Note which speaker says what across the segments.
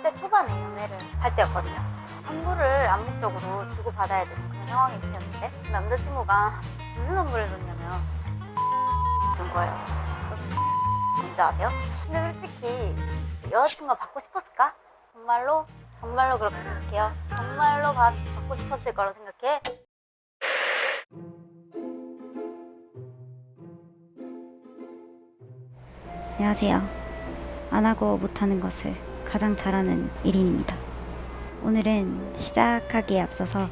Speaker 1: 20대 초반에 연애를 할 때였거든요. 선물을 암묵적으로 주고받아야 되는 그런 상황이 생겼는데 남자친구가 무슨 선물을 줬냐면 준 거예요. 뭔지 아세요? 근데 솔직히 여자친구가 받고 싶었을까? 정말로? 정말로 그렇게 생각해요? 정말로 받고 싶었을 거라고 생각해?
Speaker 2: 안녕하세요. 안 하고 못하는 것을 가장 잘하는 1인입니다. 오늘은 시작하기에 앞서서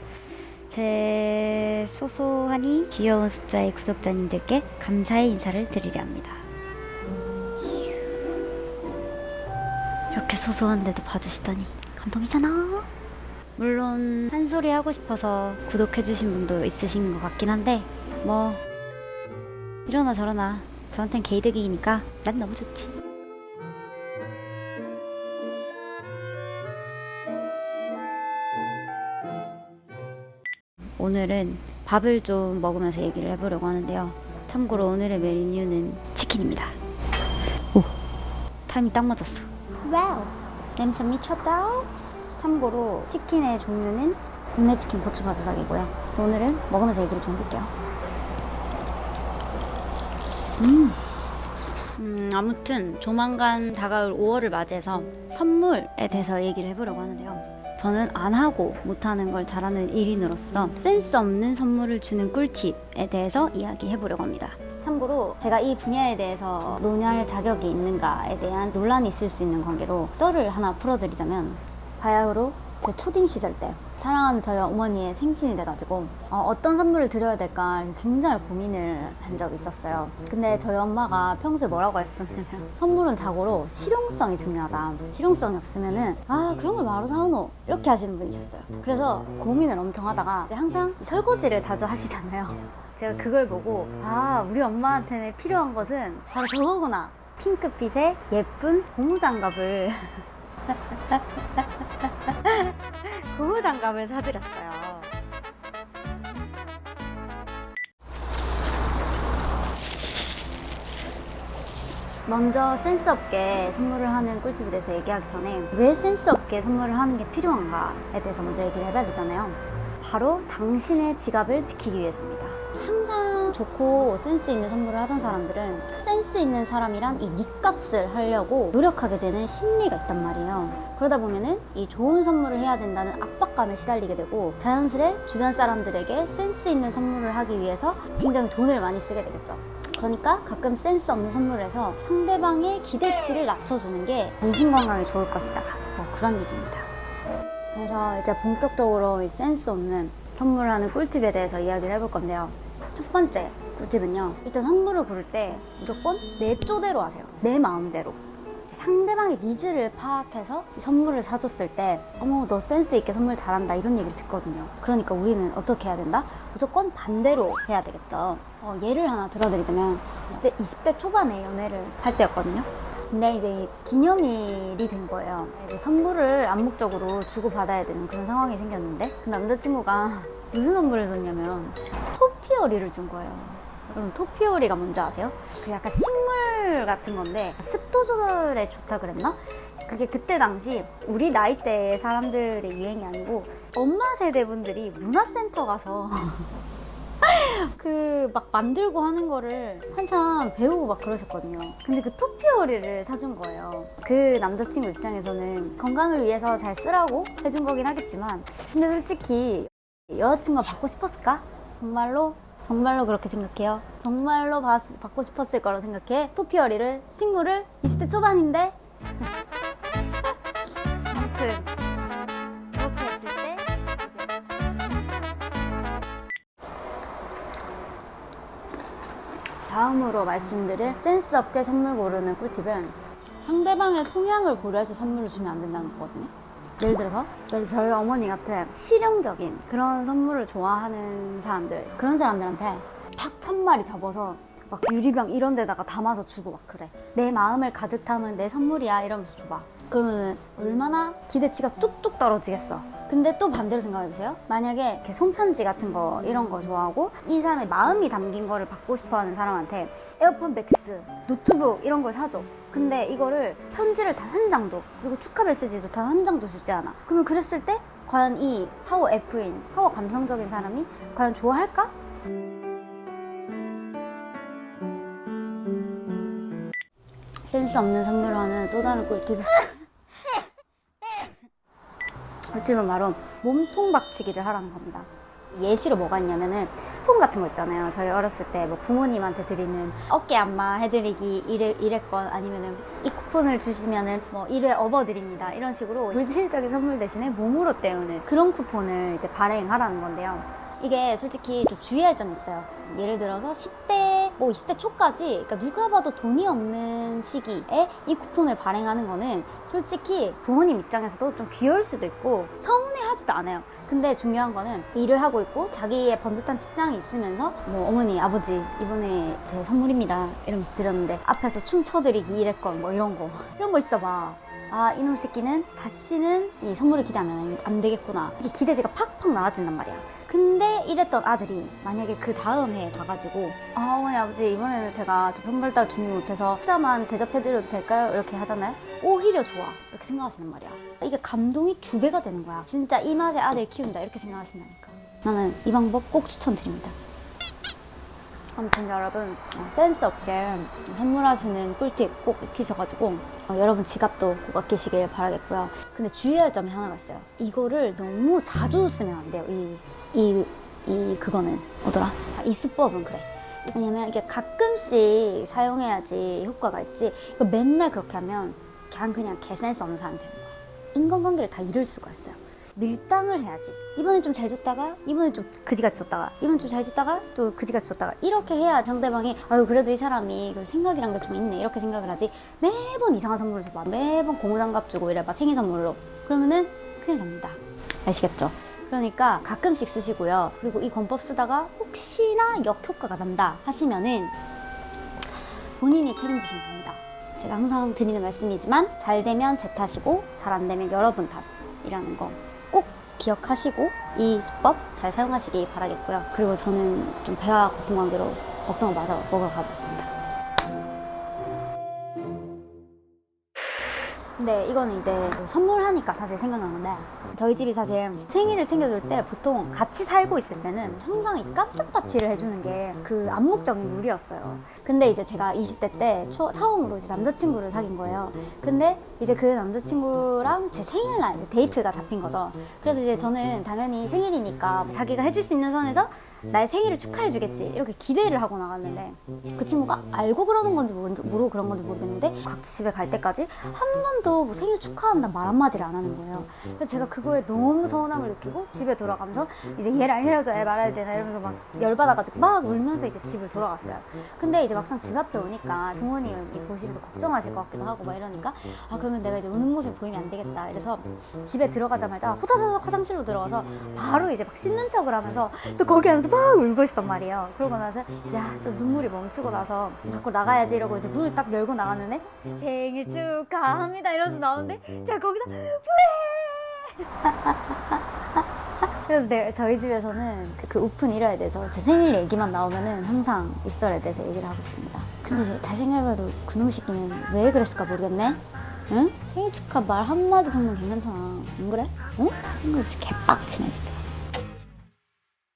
Speaker 2: 제 소소하니 귀여운 숫자의 구독자님들께 감사의 인사를 드리려 합니다. 이렇게 소소한데도 봐주시다니 감동이잖아. 물론 한 소리 하고 싶어서 구독해주신 분도 있으신 것 같긴 한데 뭐 이러나 저러나 저한텐 개이득이니까 난 너무 좋지. 오늘은 밥을 좀 먹으면서 얘기를 해보려고 하는데요. 참고로 오늘의 메뉴는 치킨입니다. 오, 타이밍 딱 맞았어. 와우, 냄새 미쳤다. 참고로 치킨의 종류는 국내 치킨 고추바사삭이고요. 그래서 오늘은 먹으면서 얘기를 좀 해볼게요. 아무튼 조만간 다가올 5월을 맞이해서 선물에 대해서 얘기를 해보려고 하는데요. 저는 안 하고 못하는 걸 잘하는 1인으로서 센스 없는 선물을 주는 꿀팁에 대해서 이야기해보려고 합니다. 참고로 제가 이 분야에 대해서 논할 자격이 있는가에 대한 논란이 있을 수 있는 관계로 썰을 하나 풀어드리자면, 바야흐로 제 초딩 시절 때 사랑하는 저희 어머니의 생신이 돼가지고 어떤 선물을 드려야 될까 굉장히 고민을 한 적이 있었어요. 근데 저희 엄마가 평소에 뭐라고 했었냐면 선물은 자고로 실용성이 중요하다. 실용성이 없으면은 그런 걸 뭐하러 사오노? 이렇게 하시는 분이셨어요. 그래서 고민을 엄청 하다가 이제 항상 설거지를 자주 하시잖아요. 제가 그걸 보고 우리 엄마한테는 필요한 것은 바로 저거구나. 핑크빛의 예쁜 고무장갑을 고무장갑을 사드렸어요. 먼저 센스 없게 선물을 하는 꿀팁에 대해서 얘기하기 전에 왜 센스 없게 선물을 하는 게 필요한가에 대해서 먼저 얘기를 해봐야 되잖아요. 바로 당신의 지갑을 지키기 위해서입니다. 항상 좋고 센스 있는 선물을 하던 사람들은 센스 있는 사람이란 이 닉값을 하려고 노력하게 되는 심리가 있단 말이에요. 그러다 보면은 이 좋은 선물을 해야 된다는 압박감에 시달리게 되고 자연스레 주변 사람들에게 센스 있는 선물을 하기 위해서 굉장히 돈을 많이 쓰게 되겠죠. 그러니까 가끔 센스 없는 선물을 해서 상대방의 기대치를 낮춰주는 게 정신 건강에 좋을 것이다. 뭐 그런 얘기입니다. 그래서 이제 본격적으로 이 센스 없는 선물을 하는 꿀팁에 대해서 이야기를 해볼 건데요. 첫 번째 꿀팁은요, 일단 선물을 고를 때 무조건 내 쪼대로 하세요. 내 마음대로. 상대방의 니즈를 파악해서 선물을 사줬을 때 어머 너 센스 있게 선물 잘한다 이런 얘기를 듣거든요. 그러니까 우리는 어떻게 해야 된다? 무조건 반대로 해야 되겠죠. 예를 하나 들어드리자면 이제 20대 초반에 연애를 할 때였거든요. 근데 이제 기념일이 된 거예요. 이제 선물을 암묵적으로 주고받아야 되는 그런 상황이 생겼는데 그 남자친구가 무슨 선물을 줬냐면 토피어리를 준 거예요. 여러분 토피어리가 뭔지 아세요? 그 약간 식물 같은 건데 습도 조절에 좋다 그랬나? 그게 그때 당시 우리 나이대의 사람들의 유행이 아니고 엄마 세대분들이 문화센터 가서 그 막 만들고 하는 거를 한참 배우고 막 그러셨거든요. 근데 그 토피어리를 사준 거예요. 그 남자친구 입장에서는 건강을 위해서 잘 쓰라고 해준 거긴 하겠지만 근데 솔직히 여자친구가 받고 싶었을까? 정말로? 정말로 그렇게 생각해요? 정말로 받고 싶었을 거라고 생각해? 토피어리를? 식물을? 20대 초반인데? 아무튼 그렇게 했을 때 다음으로 말씀드릴 센스 없게 선물 고르는 꿀팁은 상대방의 성향을 고려해서 선물을 주면 안 된다는 거거든요. 예를 들어서 저희 어머니 같은 실용적인 그런 선물을 좋아하는 사람들, 그런 사람들한테 팍 1000마리 접어서 막 유리병 이런 데다가 담아서 주고 막 그래. 내 마음을 가득 담은 내 선물이야 이러면서 줘봐. 그러면 얼마나 기대치가 뚝뚝 떨어지겠어. 근데 또 반대로 생각해보세요. 만약에 이렇게 손편지 같은 거 이런 거 좋아하고 이 사람의 마음이 담긴 거를 받고 싶어하는 사람한테 에어팟 맥스, 노트북 이런 걸 사줘. 근데 이거를 편지를 단 한 장도, 그리고 축하 메시지도 단 한 장도 주지 않아. 그러면 그랬을 때 과연 이 하워 F인, 하워 감성적인 사람이 과연 좋아할까? 센스 없는 선물을 하는 또 다른 꿀팁. 꿀팁은 바로 몸통 박치기를 하라는 겁니다. 예시로 뭐가 있냐면은 쿠폰 같은 거 있잖아요. 저희 어렸을 때 뭐 부모님한테 드리는 어깨 안마 해드리기 1회권, 아니면은 이 쿠폰을 주시면은 뭐 1회 업어드립니다, 이런 식으로 물질적인 선물 대신에 몸으로 때우는 그런 쿠폰을 이제 발행하라는 건데요. 이게 솔직히 좀 주의할 점이 있어요. 예를 들어서 10대, 뭐 20대 초까지, 그러니까 누가 봐도 돈이 없는 시기에 이 쿠폰을 발행하는 거는 솔직히 부모님 입장에서도 좀 귀여울 수도 있고 서운해하지도 않아요. 근데 중요한 거는 일을 하고 있고 자기의 번듯한 직장이 있으면서 뭐 어머니, 아버지 이번에 제 선물입니다 이러면서 드렸는데 앞에서 춤춰드리기 1회권 뭐 이런 거 있어봐. 아, 이놈 새끼는 다시는 이 선물을 기대하면 안 되겠구나, 이게 기대치가 팍팍 나아진단 말이야. 근데 이랬던 아들이 만약에 그 다음 해에 가가지고 아, 어머니, 아버지 이번에는 제가 좀 선물 따로 준비 못해서 식사만 대접해드려도 될까요? 이렇게 하잖아요. 오히려 좋아, 이렇게 생각하시는 말이야. 이게 감동이 2배가 되는 거야. 진짜 이 맛에 아들 키운다, 이렇게 생각하신다니까. 나는 이 방법 꼭 추천드립니다. 아무튼 여러분, 센스 없게 선물하시는 꿀팁 꼭 익히셔가지고 여러분 지갑도 꼭 아끼시길 바라겠고요. 근데 주의할 점이 하나가 있어요. 이거를 너무 자주 쓰면 안 돼요. 그거는 뭐더라? 이 수법은 그래. 왜냐면 이게 가끔씩 사용해야지 효과가 있지, 이거 맨날 그렇게 하면 그냥 개센스 없는 사람이 되는 거야. 인간관계를 다 잃을 수가 있어요. 밀당을 해야지. 이번엔 좀 잘 줬다가, 이번엔 좀 그지같이 줬다가, 이번엔 좀 잘 줬다가 또 그지같이 줬다가, 이렇게 해야 상대방이 아유, 그래도 이 사람이 그 생각이란 게 좀 있네, 이렇게 생각을 하지. 매번 이상한 선물을 줘봐, 매번 고무장갑 주고 이래봐, 생일 선물로. 그러면은 큰일 납니다. 아시겠죠? 그러니까 가끔씩 쓰시고요. 그리고 이 권법 쓰다가 혹시나 역효과가 난다 하시면은 본인이 책임지시면 됩니다. 제가 항상 드리는 말씀이지만 잘 되면 제 탓이고 잘 안 되면 여러분 탓이라는 거 꼭 기억하시고 이 수법 잘 사용하시기 바라겠고요. 그리고 저는 좀 배가 고픈 관계로 먹던 거 마저 먹으러 가보겠습니다. 근데 이거는 이제 선물하니까 사실 생각나는데, 저희 집이 사실 생일을 챙겨줄 때 보통 같이 살고 있을 때는 항상 이 깜짝 파티를 해주는 게 그 암묵적인 룰이었어요. 근데 이제 제가 20대 때 처음으로 이제 남자친구를 사귄 거예요. 근데 이제 그 남자친구랑 제 생일날 이제 데이트가 잡힌 거죠. 그래서 이제 저는 당연히 생일이니까 자기가 해줄 수 있는 선에서 나의 생일을 축하해주겠지, 이렇게 기대를 하고 나갔는데 그 친구가 알고 그러는 건지 모르고 그런 건지 모르겠는데 각자 집에 갈 때까지 한 번도 뭐 생일 축하한다 말 한마디를 안 하는 거예요. 그래서 제가 그거에 너무 서운함을 느끼고 집에 돌아가면서 이제 얘랑 헤어져야 말아야 되나 이러면서 막 열받아가지고 막 울면서 이제 집을 돌아갔어요. 근데 이제 막상 집 앞에 오니까 부모님이 보시기도 걱정하실 것 같기도 하고 막 이러니까 아, 그러면 내가 이제 우는 모습 보이면 안 되겠다. 이래서 집에 들어가자마자 호다다닥 화장실로 들어가서 바로 이제 막 씻는 척을 하면서 또 거기 앉아서 막 울고 있었단 말이에요. 그러고 나서 이제 좀 눈물이 멈추고 나서 밖으로 나가야지 이러고 이제 문을 딱 열고 나갔는데 생일 축하합니다 이러면서 나오는데 제가 거기서 왜 그래서 저희 집에서는 그 오픈 1화에 대해서 제 생일 얘기만 나오면은 항상 이 썰에 대해서 얘기를 하고 있습니다. 근데 잘 생각해봐도 그놈 새끼는 왜 그랬을까 모르겠네? 응? 생일 축하 말 한마디 정도는 괜찮잖아. 안 그래? 응? 다 생각 없이 개빡치네 진짜.